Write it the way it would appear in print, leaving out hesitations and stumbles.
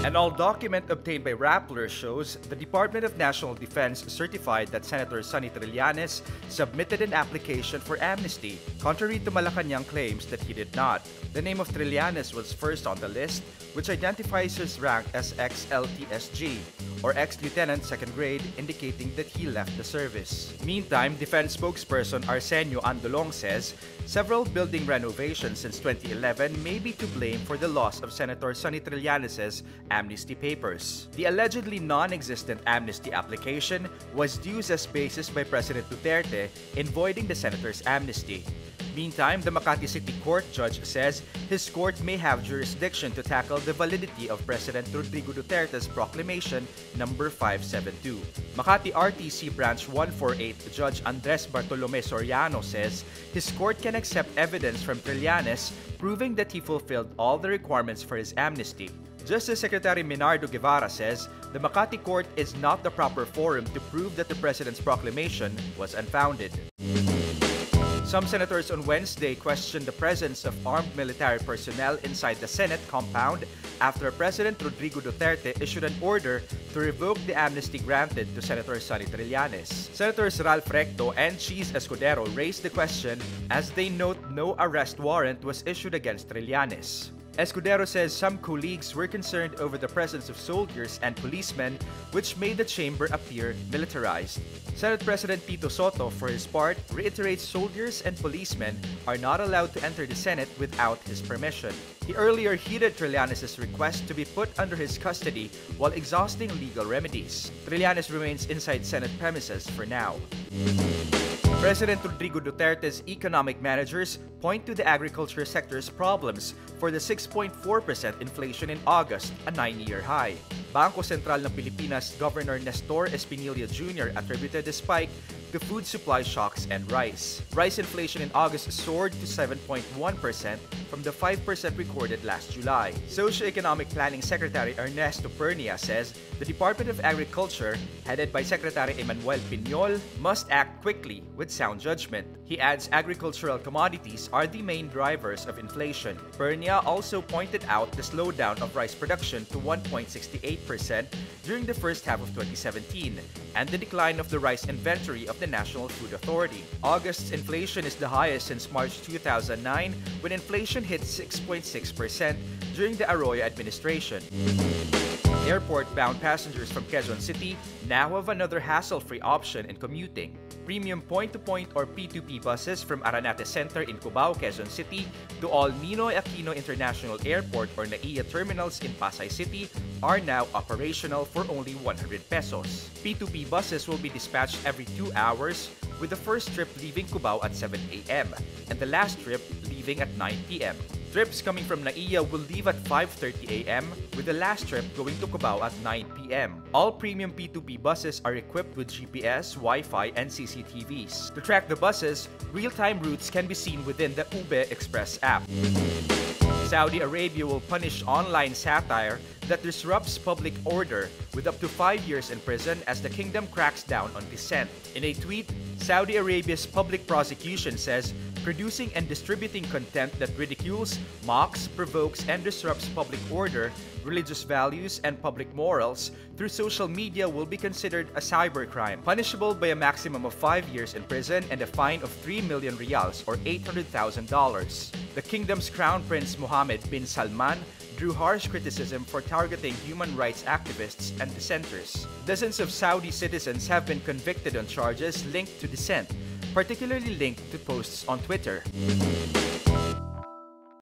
An old document obtained by Rappler shows the Department of National Defense certified that Senator Sonny Trillanes submitted an application for amnesty, contrary to Malacanang claims that he did not. The name of Trillanes was first on the list, which identifies his rank as ex-LTSG, or ex-lieutenant second grade, indicating that he left the service. Meantime, defense spokesperson Arsenio Andolong says several building renovations since 2011 may be to blame for the loss of Senator Sonny Trillanes' amnesty papers. The allegedly non-existent amnesty application was used as basis by President Duterte in voiding the senator's amnesty. Meantime, the Makati City Court judge says his court may have jurisdiction to tackle the validity of President Rodrigo Duterte's Proclamation No. 572. Makati RTC Branch 148 Judge Andres Bartolome Soriano says his court can accept evidence from Trillanes proving that he fulfilled all the requirements for his amnesty. Justice Secretary Minardo Guevara says the Makati Court is not the proper forum to prove that the President's proclamation was unfounded. Some senators on Wednesday questioned the presence of armed military personnel inside the Senate compound after President Rodrigo Duterte issued an order to revoke the amnesty granted to Senator Sonny Trillanes. Senators Ralph Recto and Cheese Escudero raised the question as they note no arrest warrant was issued against Trillanes. Escudero says some colleagues were concerned over the presence of soldiers and policemen, which made the chamber appear militarized. Senate President Tito Soto, for his part, reiterates soldiers and policemen are not allowed to enter the Senate without his permission. He earlier heeded Trillanes' request to be put under his custody while exhausting legal remedies. Trillanes remains inside Senate premises for now. President Rodrigo Duterte's economic managers point to the agriculture sector's problems for the 6.4% inflation in August, a 9-year high. Bangko Sentral ng Pilipinas Governor Nestor Espinilla Jr. attributed the spike to food supply shocks and rice. Rice inflation in August soared to 7.1% from the 5% recorded last July. Socioeconomic Planning Secretary Ernesto Pernia says the Department of Agriculture, headed by Secretary Emmanuel Piñol, must act quickly with sound judgment. He adds agricultural commodities are the main drivers of inflation. Pernia also pointed out the slowdown of rice production to 1.68% during the first half of 2017 and the decline of the rice inventory of the National Food Authority. August's inflation is the highest since March 2009 when inflation hit 6.6% during the Arroyo administration. Airport-bound passengers from Quezon City now have another hassle-free option in commuting. Premium point-to-point or P2P buses from Aranate Center in Cubao, Quezon City to all Ninoy Aquino International Airport or NAIA terminals in Pasay City are now operational for only 100 pesos. P2P buses will be dispatched every 2 hours, with the first trip leaving Cubao at 7 a.m. and the last trip leaving at 9 p.m. Trips coming from NAIA will leave at 5:30 a.m. with the last trip going to Cubao at 9 p.m. All premium P2P buses are equipped with GPS, Wi-Fi, and CCTVs. To track the buses, real-time routes can be seen within the Ube Express app. Saudi Arabia will punish online satire that disrupts public order with up to 5 years in prison as the kingdom cracks down on dissent. In a tweet, Saudi Arabia's public prosecution says producing and distributing content that ridicules, mocks, provokes, and disrupts public order, religious values, and public morals through social media will be considered a cybercrime, punishable by a maximum of 5 years in prison and a fine of 3 million riyals or $800,000. The kingdom's crown prince Mohammed bin Salman drew harsh criticism for targeting human rights activists and dissenters. Dozens of Saudi citizens have been convicted on charges linked to dissent, particularly linked to posts on Twitter.